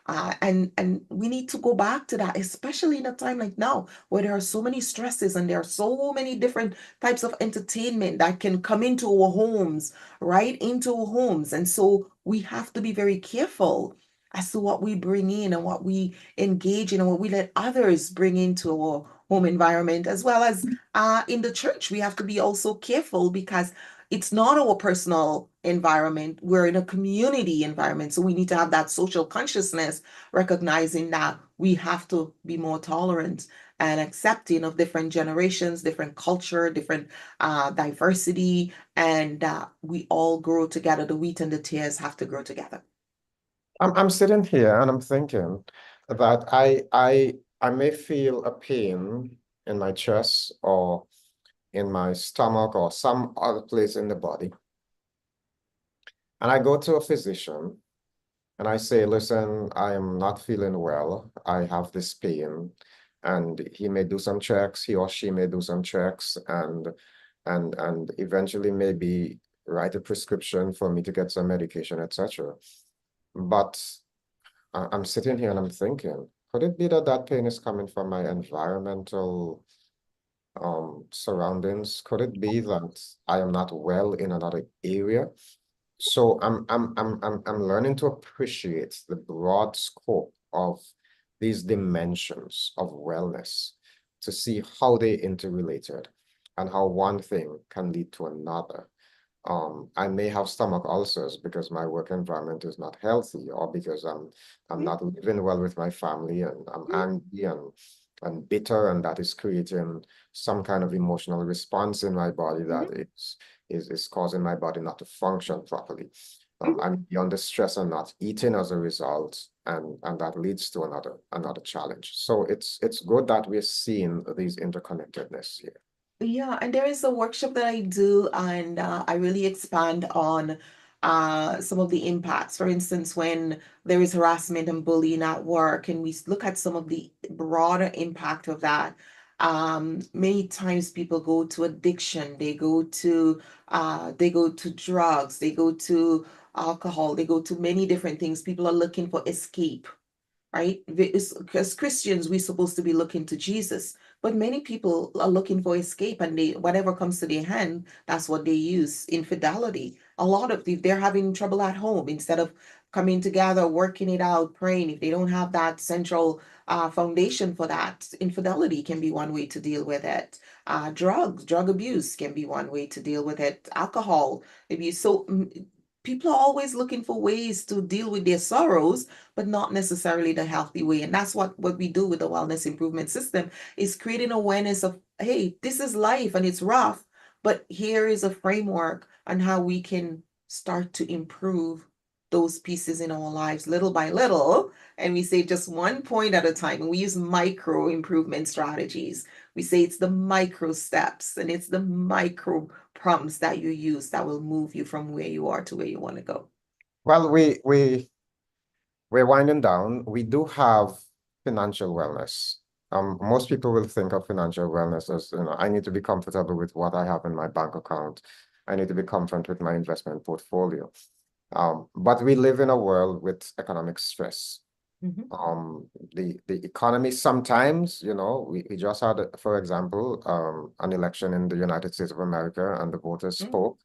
And we need to go back to that, especially in a time like now, where there are so many stresses and there are so many different types of entertainment that can come into our homes, right? Into our homes. And so we have to be very careful as to what we bring in and what we engage in and what we let others bring into our home environment, as well as in the church. We have to be also careful, because it's not our personal environment. We're in a community environment. So we need to have that social consciousness, recognizing that we have to be more tolerant and accepting of different generations, different culture, different diversity, and we all grow together. The wheat and the tares have to grow together. I'm sitting here and I'm thinking that I may feel a pain in my chest or in my stomach or some other place in the body. And I go to a physician and I say, listen, I am not feeling well. I have this pain. And he may do some checks, he or she may do some checks and eventually maybe write a prescription for me to get some medication, etc. But I'm sitting here and I'm thinking, could it be that that pain is coming from my environmental surroundings? Could it be that I am not well in another area? So I'm learning to appreciate the broad scope of these dimensions of wellness, to see how they interrelated and how one thing can lead to another. I may have stomach ulcers because my work environment is not healthy, or because I'm not living well with my family and I'm angry and bitter, and that is creating some kind of emotional response in my body that is causing my body not to function properly. I'm under stress and not eating as a result, and that leads to another challenge. So it's good that we're seeing these interconnectedness here. Yeah, and there is a workshop that I do, and I really expand on some of the impacts. For instance, when there is harassment and bullying at work, and we look at some of the broader impact of that. Many times people go to addiction, they go to drugs, they go to alcohol, they go to many different things. People are looking for escape, right? As Christians, we're supposed to be looking to Jesus, but many people are looking for escape, and whatever comes to their hand, that's what they use. Infidelity. A lot of they're having trouble at home, instead of coming together, working it out, praying. If they don't have that central foundation for that, infidelity can be one way to deal with it. Drug abuse can be one way to deal with it. Alcohol abuse. So people are always looking for ways to deal with their sorrows, but not necessarily the healthy way. And that's what we do with the wellness improvement system, is creating awareness of, hey, this is life and it's rough, but here is a framework on how we can start to improve those pieces in our lives little by little. And we say just one point at a time. And we use micro improvement strategies. We say it's the micro steps and it's the micro prompts that you use that will move you from where you are to where you want to go. Well, we're winding down. We do have financial wellness. Most people will think of financial wellness as, I need to be comfortable with what I have in my bank account. I need to be comfortable with my investment portfolio. But we live in a world with economic stress. Mhm. The economy sometimes, we just had, for example, an election in the United States of America, and the voters Mm, spoke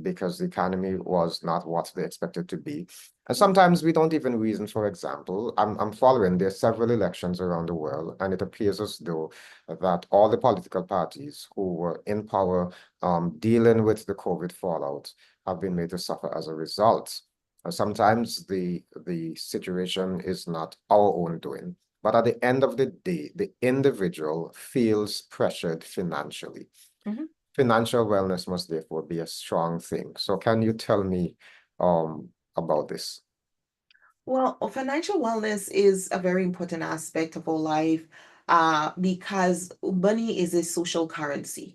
because the economy was not what they expected to be. And mm, sometimes we don't even reason. For example, I'm following, there's several elections around the world, and it appears as though that all the political parties who were in power dealing with the COVID fallout have been made to suffer as a result. Sometimes the situation is not our own doing, but at the end of the day, the individual feels pressured financially. mhm. Financial wellness must therefore be a strong thing. So can you tell me about this? Well, financial wellness is a very important aspect of our life because money is a social currency.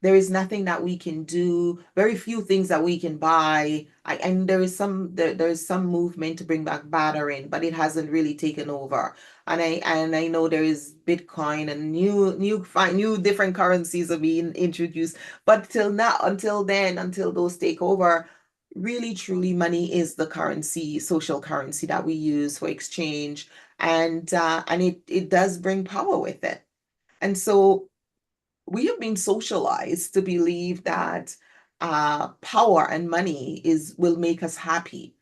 There is nothing that we can do, very few things that we can buy. And there is some movement to bring back bartering, but it hasn't really taken over. And I know there is Bitcoin and new different currencies are being introduced. But till now, until then, until those take over, really truly money is the currency, social currency that we use for exchange. And it does bring power with it. And so we have been socialized to believe that power and money will make us happy.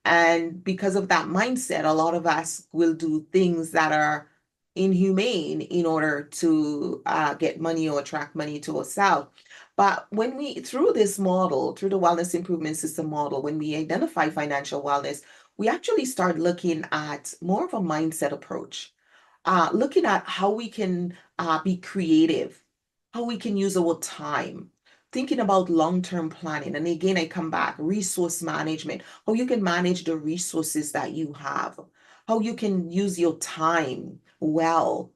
And because of that mindset, a lot of us will do things that are inhumane in order to get money or attract money to ourselves. But when we, through this model, through the wellness improvement system model, when we identify financial wellness, we actually start looking at more of a mindset approach, looking at how we can be creative, how we can use our time, thinking about long-term planning. And again, I come back, resource management, how you can manage the resources that you have, how you can use your time well,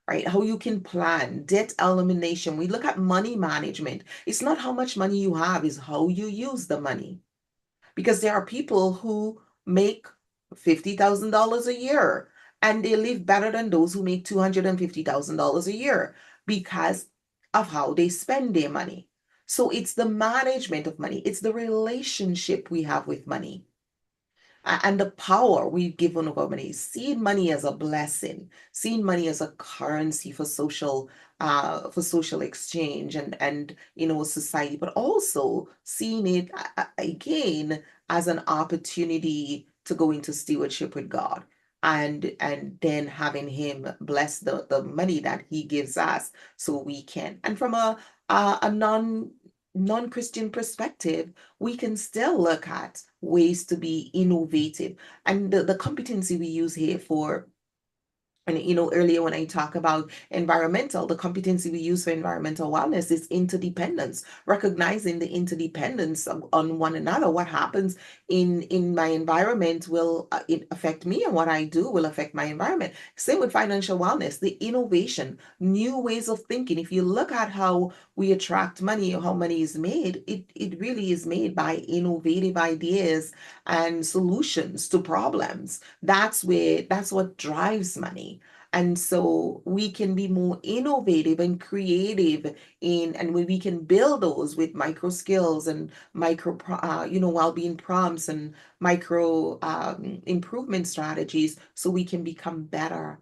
right? How you can plan, debt elimination. We look at money management. It's not how much money you have, it's how you use the money. Because there are people who make $50,000 a year and they live better than those who make $250,000 a year because of how they spend their money. So it's the management of money, it's the relationship we have with money and the power we've given over money, seeing money as a blessing, seeing money as a currency for social exchange and society, but also seeing it again as an opportunity to go into stewardship with God. And then having him bless the money that he gives us so we can. And from a non-Christian perspective, we can still look at ways to be innovative. And the competency we use here for, and earlier when I talk about environmental, the competency we use for environmental wellness is interdependence, recognizing the interdependence on one another. What happens in my environment will it affect me, and what I do will affect my environment. Same with financial wellness, the innovation, new ways of thinking. If you look at how we attract money or how money is made, it really is made by innovative ideas and solutions to problems. That's what drives money. And so we can be more innovative and creative and when we can build those with micro skills and well-being prompts and micro improvement strategies, so we can become better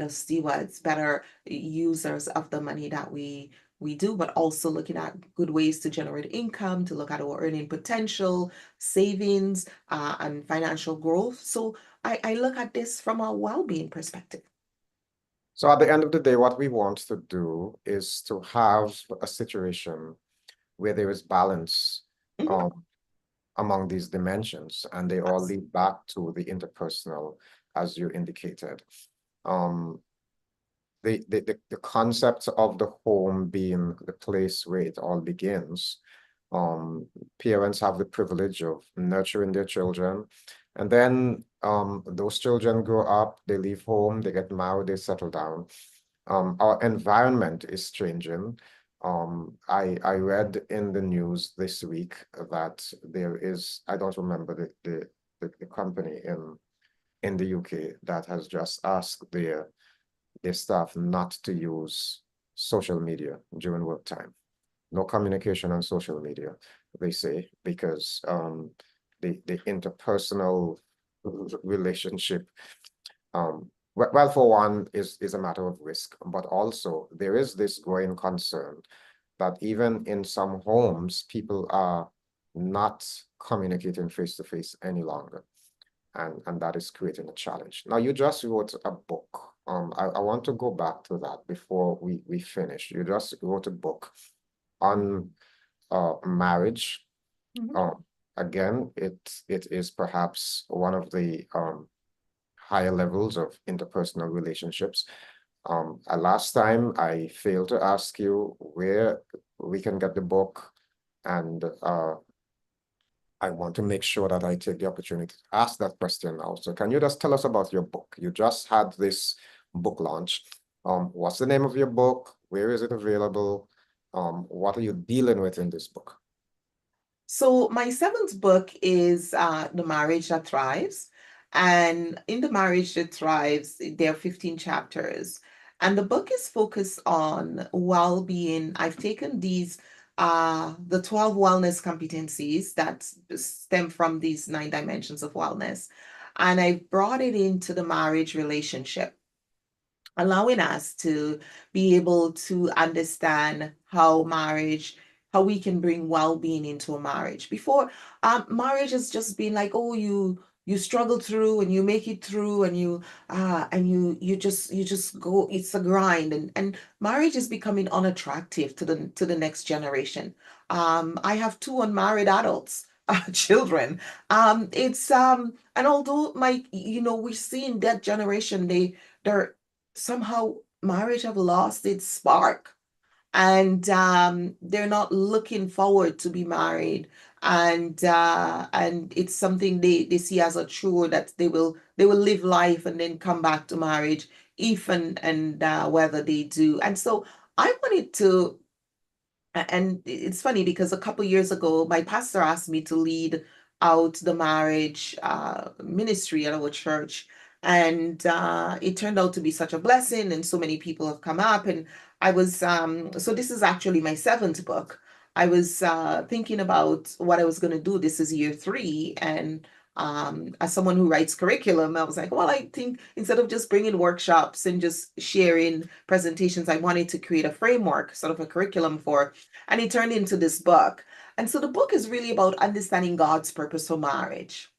stewards, better users of the money that we do, but also looking at good ways to generate income, to look at our earning potential, savings, and financial growth. So I look at this from a well-being perspective. So at the end of the day, what we want to do is to have a situation where there is balance Mhm. um, among these dimensions, and they all Yes. lead back to the interpersonal, as you indicated. Um, the concept of the home being the place where it all begins. Parents have the privilege of nurturing their children, and then those children grow up, they leave home, they get married, they settle down. Our environment is changing. I read in the news this week that there is, I don't remember the company in the UK that has just asked their staff not to use social media during work time. No communication on social media, they say, because the interpersonal relationship. Well, for one, is a matter of risk, but also there is this growing concern that even in some homes, people are not communicating face to face any longer. And that is creating a challenge. Now, you just wrote a book. I want to go back to that before we finish. You just wrote a book on marriage. Mhm. Again, it is perhaps one of the higher levels of interpersonal relationships. Last time I failed to ask you where we can get the book, and I want to make sure that I take the opportunity to ask that question now. So can you just tell us about your book? You just had this book launch. What's the name of your book? Where is it available? What are you dealing with in this book? So my seventh book is The Marriage That Thrives. And in The Marriage That Thrives, there are 15 chapters. And the book is focused on well-being. I've taken the 12 wellness competencies that stem from these 9 dimensions of wellness, and I've brought it into the marriage relationship, allowing us to be able to understand how we can bring well-being into a marriage. Before, marriage has just been like, oh, you struggle through and you make it through, and you just go. It's a grind, and marriage is becoming unattractive to the next generation. I have 2 unmarried adults. Children. It's and although we're seeing that generation, they're somehow marriage have lost its spark, and they're not looking forward to be married, and it's something they see as a chore that they will live life and then come back to marriage if and whether they do. And so I wanted to, and it's funny because a couple years ago, my pastor asked me to lead out the marriage ministry at our church. And it turned out to be such a blessing, and so many people have come up. And so this is actually my seventh book. I was thinking about what I was going to do. This is year 3. And as someone who writes curriculum, I was like, well, I think instead of just bringing workshops and just sharing presentations, I wanted to create a framework, sort of a curriculum for, and it turned into this book. And so the book is really about understanding God's purpose for marriage.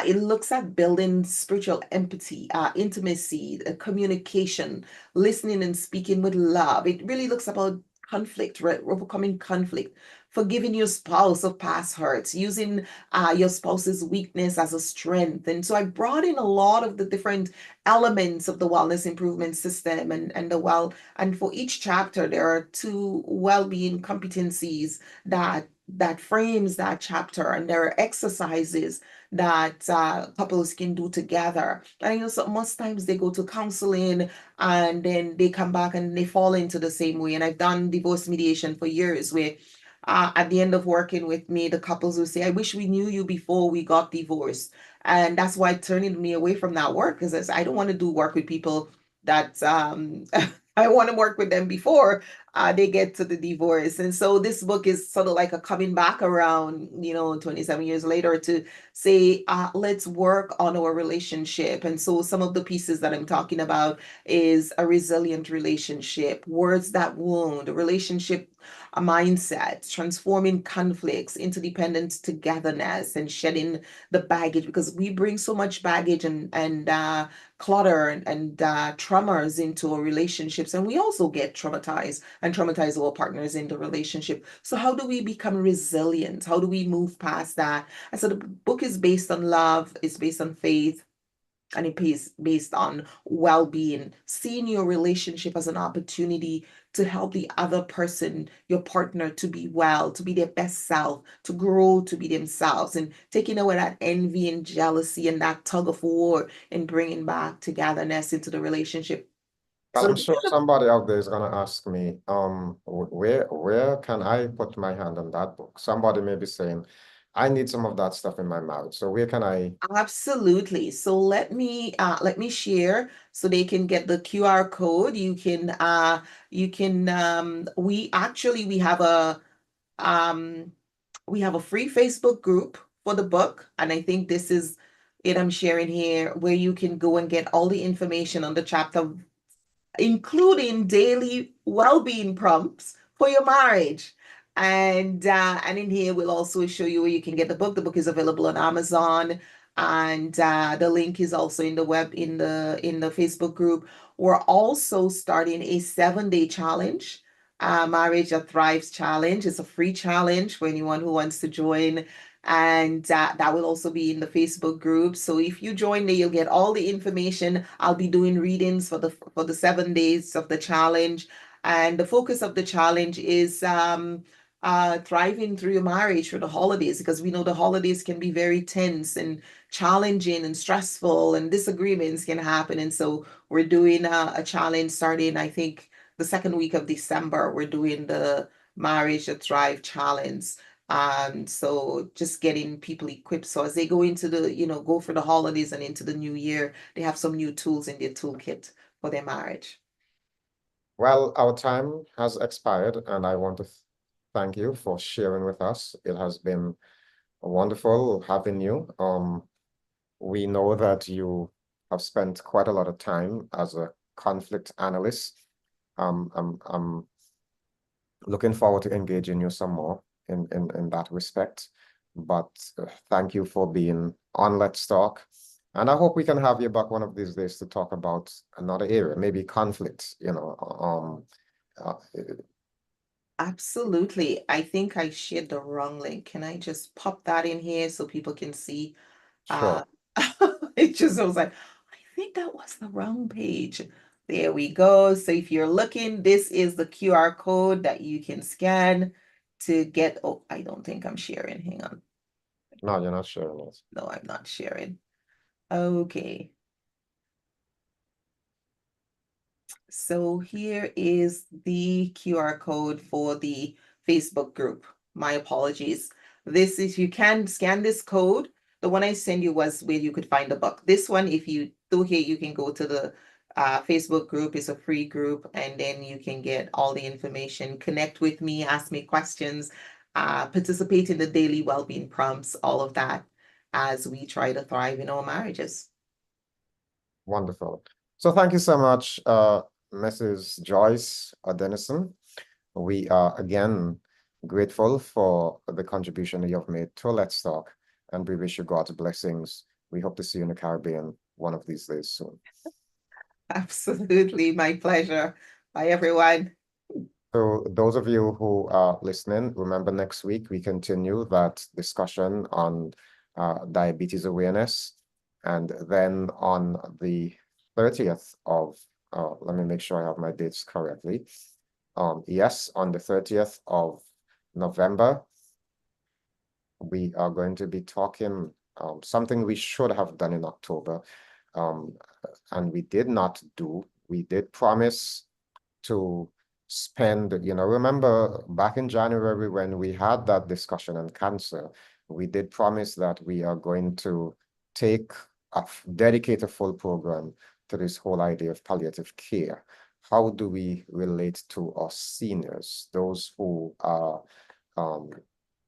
It looks at building spiritual empathy, intimacy, communication, listening and speaking with love. It really looks about conflict, overcoming conflict, forgiving your spouse of past hurts, using your spouse's weakness as a strength. And so I brought in a lot of the different elements of the wellness improvement system, and for each chapter there are 2 well-being competencies that frames that chapter, and there are exercises that couples can do together. And so most times they go to counseling and then they come back and they fall into the same way. And I've done divorce mediation for years, where at the end of working with me, the couples will say, I wish we knew you before we got divorced. And that's why turning me away from that work, because I don't want to do work with people that I want to work with them before they get to the divorce. And so this book is sort of like a coming back around, 27 years later, to say, let's work on our relationship. And so some of the pieces that I'm talking about is a resilient relationship, words that wound, a relationship, a mindset, transforming conflicts, interdependence, togetherness, and shedding the baggage, because we bring so much baggage and clutter and traumas into our relationships, and we also get traumatized and traumatize our partners in the relationship. So how do we become resilient? How do we move past that? And so the book is based on love, it's based on faith, and it is based on well-being, seeing your relationship as an opportunity to help the other person, your partner, to be well, to be their best self, to grow, to be themselves, and taking away that envy and jealousy and that tug of war, and bringing back togetherness into the relationship. Well, So the I'm book sure is somebody out there is gonna ask me, where can I put my hand on that book? Somebody may be saying, I need some of that stuff in my marriage. So where can I? absolutely. So let me share so they can get the QR code. We have a free Facebook group for the book, and I think this is and I'm sharing here, where you can go and get all the information on the chapter, including daily well-being prompts for your marriage. And in here we'll also show you where you can get the book. The book is available on Amazon, and the link is also in the web in the Facebook group. We're also starting a 7-day challenge, Marriage That Thrives Challenge. It's a free challenge for anyone who wants to join. And that will also be in the Facebook group. So if you join there, you'll get all the information. I'll be doing readings for the 7 days of the challenge. And the focus of the challenge is thriving through your marriage through the holidays, because we know the holidays can be very tense and challenging and stressful, and disagreements can happen. And so we're doing a challenge starting, I think, the second week of December. We're doing the Marriage That Thrive Challenge. So just getting people equipped, so as they go into go for the holidays and into the new year, they have some new tools in their toolkit for their marriage. Well, our time has expired, and I want to thank you for sharing with us. It has been wonderful having you. We know that you have spent quite a lot of time as a conflict analyst. I'm looking forward to engaging you some more in that respect. But thank you for being on Let's Talk. And I hope we can have you back one of these days to talk about another area, maybe conflict, Absolutely. I think I shared the wrong link. Can I just pop that in here so people can see? Uh, Sure. it just was like, I think that was the wrong page. There we go. So if you're looking, this is the QR code that you can scan to get. Oh, I don't think I'm sharing. Hang on. No, you're not sharing it. No, I'm not sharing. Okay. So here is the QR code for the Facebook group. My apologies. This is, you can scan this code. The one I sent you was where you could find the book. This one, if you do here, you can go to the Facebook group. It's a free group, and then you can get all the information, connect with me, ask me questions, participate in the daily well-being prompts, all of that, as we try to thrive in our marriages. Wonderful. So thank you so much, Mrs. Joyce Odidison. We are again grateful for the contribution that you've made to Let's Talk, and we wish you God's blessings. We hope to see you in the Caribbean one of these days soon. Absolutely, my pleasure. Bye, everyone. So those of you who are listening, remember next week we continue that discussion on diabetes awareness. And then on the 30th of, let me make sure I have my dates correctly. Yes, on the 30th of November, we are going to be talking something we should have done in October, and we did not do. We did promise to spend, remember back in January when we had that discussion on cancer, we did promise that we are going to dedicate a full program to this whole idea of palliative care. How do we relate to our seniors, those who are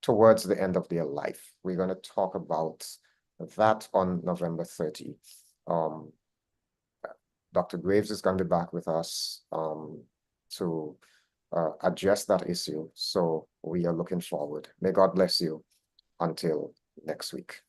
towards the end of their life? We're going to talk about that on November 30th. Dr. Graves is going to be back with us to address that issue. So we are looking forward. May God bless you until next week.